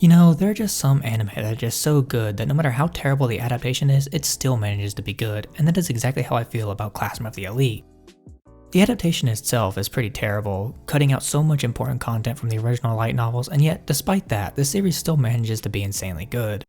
You know, there are just some anime that are just so good that no matter how terrible the adaptation is, it still manages to be good, and that is exactly how I feel about Classroom of the Elite. The adaptation itself is pretty terrible, cutting out so much important content from the original light novels, and yet, despite that, the series still manages to be insanely good.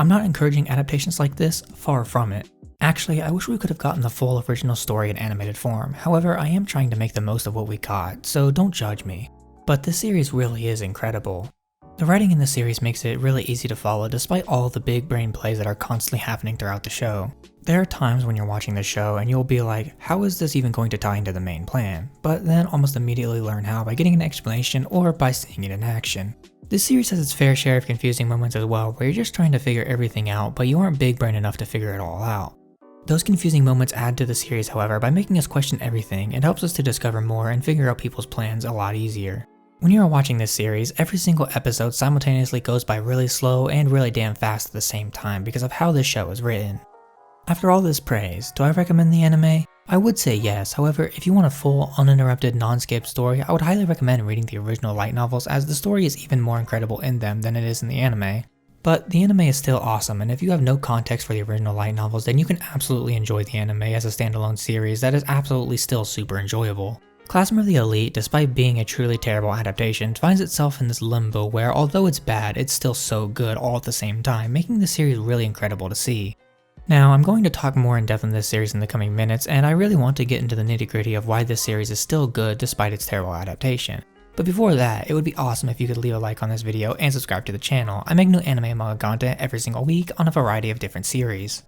I'm not encouraging adaptations like this, far from it. Actually, I wish we could have gotten the full original story in animated form, however, I am trying to make the most of what we got, so don't judge me. But this series really is incredible. The writing in the series makes it really easy to follow despite all the big brain plays that are constantly happening throughout the show. There are times when you're watching the show and you'll be like, how is this even going to tie into the main plan? But then almost immediately learn how by getting an explanation or by seeing it in action. This series has its fair share of confusing moments as well, where you're just trying to figure everything out but you aren't big brain enough to figure it all out. Those confusing moments add to the series, however, by making us question everything and helps us to discover more and figure out people's plans a lot easier. When you are watching this series, every single episode simultaneously goes by really slow and really damn fast at the same time because of how this show is written. After all this praise, do I recommend the anime? I would say yes, however, if you want a full, uninterrupted, non-skipped story, I would highly recommend reading the original light novels as the story is even more incredible in them than it is in the anime. But the anime is still awesome, and if you have no context for the original light novels, then you can absolutely enjoy the anime as a standalone series that is absolutely still super enjoyable. Classroom of the Elite, despite being a truly terrible adaptation, finds itself in this limbo where, although it's bad, it's still so good all at the same time, making the series really incredible to see. Now, I'm going to talk more in depth on this series in the coming minutes, and I really want to get into the nitty-gritty of why this series is still good despite its terrible adaptation. But before that, it would be awesome if you could leave a like on this video and subscribe to the channel. I make new anime and manga content every single week on a variety of different series.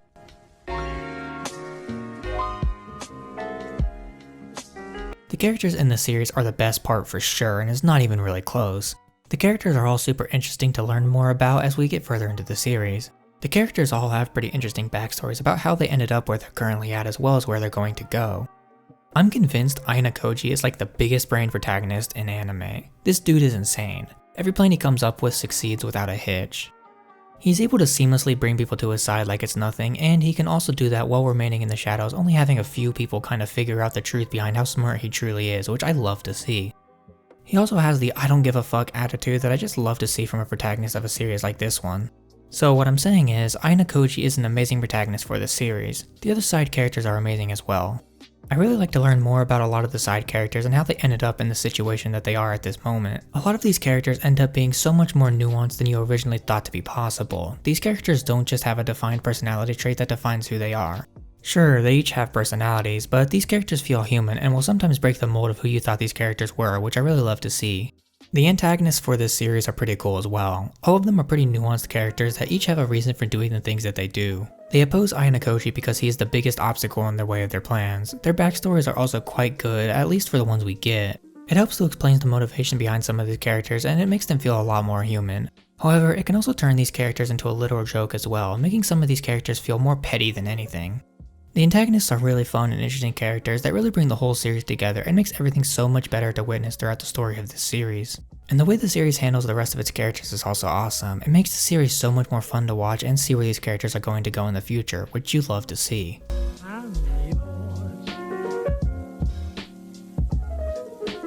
The characters in the series are the best part for sure, and it's not even really close. The characters are all super interesting to learn more about as we get further into the series. The characters all have pretty interesting backstories about how they ended up where they're currently at as well as where they're going to go. I'm convinced Aina Koji is like the biggest brain protagonist in anime. This dude is insane. Every plan he comes up with succeeds without a hitch. He's able to seamlessly bring people to his side like it's nothing, and he can also do that while remaining in the shadows, only having a few people kind of figure out the truth behind how smart he truly is, which I love to see. He also has the I don't give a fuck attitude that I just love to see from a protagonist of a series like this one. So what I'm saying is, Aina Koji is an amazing protagonist for this series. The other side characters are amazing as well. I really like to learn more about a lot of the side characters and how they ended up in the situation that they are at this moment. A lot of these characters end up being so much more nuanced than you originally thought to be possible. These characters don't just have a defined personality trait that defines who they are. Sure, they each have personalities, but these characters feel human and will sometimes break the mold of who you thought these characters were, which I really love to see. The antagonists for this series are pretty cool as well. All of them are pretty nuanced characters that each have a reason for doing the things that they do. They oppose Aina Koji because he is the biggest obstacle in their way of their plans. Their backstories are also quite good, at least for the ones we get. It helps to explain the motivation behind some of these characters and it makes them feel a lot more human. However, it can also turn these characters into a literal joke as well, making some of these characters feel more petty than anything. The antagonists are really fun and interesting characters that really bring the whole series together and makes everything so much better to witness throughout the story of this series. And the way the series handles the rest of its characters is also awesome. It makes the series so much more fun to watch and see where these characters are going to go in the future, which you love to see.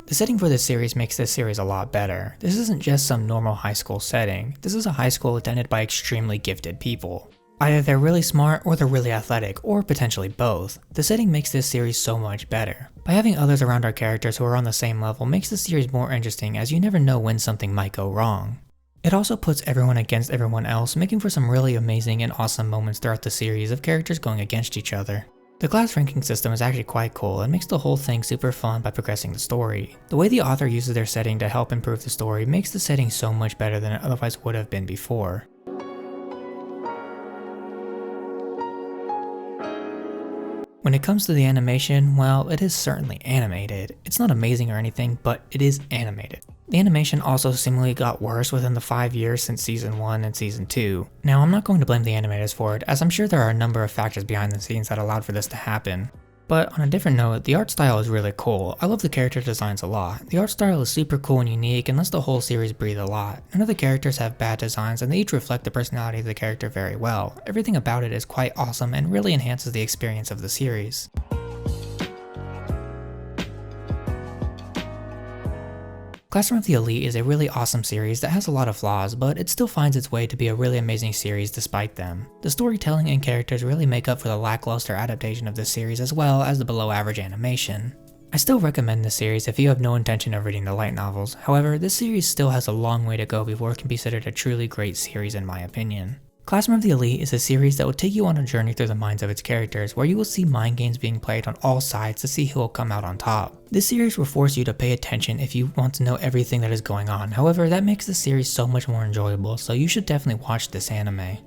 The setting for this series makes this series a lot better. This isn't just some normal high school setting. This is a high school attended by extremely gifted people. Either they're really smart or they're really athletic, or potentially both. The setting makes this series so much better. By having others around our characters who are on the same level makes the series more interesting as you never know when something might go wrong. It also puts everyone against everyone else, making for some really amazing and awesome moments throughout the series of characters going against each other. The class ranking system is actually quite cool and makes the whole thing super fun by progressing the story. The way the author uses their setting to help improve the story makes the setting so much better than it otherwise would have been before. When it comes to the animation, well, it is certainly animated. It's not amazing or anything, but it is animated. The animation also seemingly got worse within the 5 years since Season 1 and Season 2. Now, I'm not going to blame the animators for it, as I'm sure there are a number of factors behind the scenes that allowed for this to happen. But on a different note, the art style is really cool. I love the character designs a lot. The art style is super cool and unique and lets the whole series breathe a lot. None of the characters have bad designs and they each reflect the personality of the character very well. Everything about it is quite awesome and really enhances the experience of the series. Classroom of the Elite is a really awesome series that has a lot of flaws, but it still finds its way to be a really amazing series despite them. The storytelling and characters really make up for the lackluster adaptation of this series as well as the below average animation. I still recommend this series if you have no intention of reading the light novels, however, this series still has a long way to go before it can be considered a truly great series in my opinion. Classroom of the Elite is a series that will take you on a journey through the minds of its characters where you will see mind games being played on all sides to see who will come out on top. This series will force you to pay attention if you want to know everything that is going on, however that makes the series so much more enjoyable, so you should definitely watch this anime.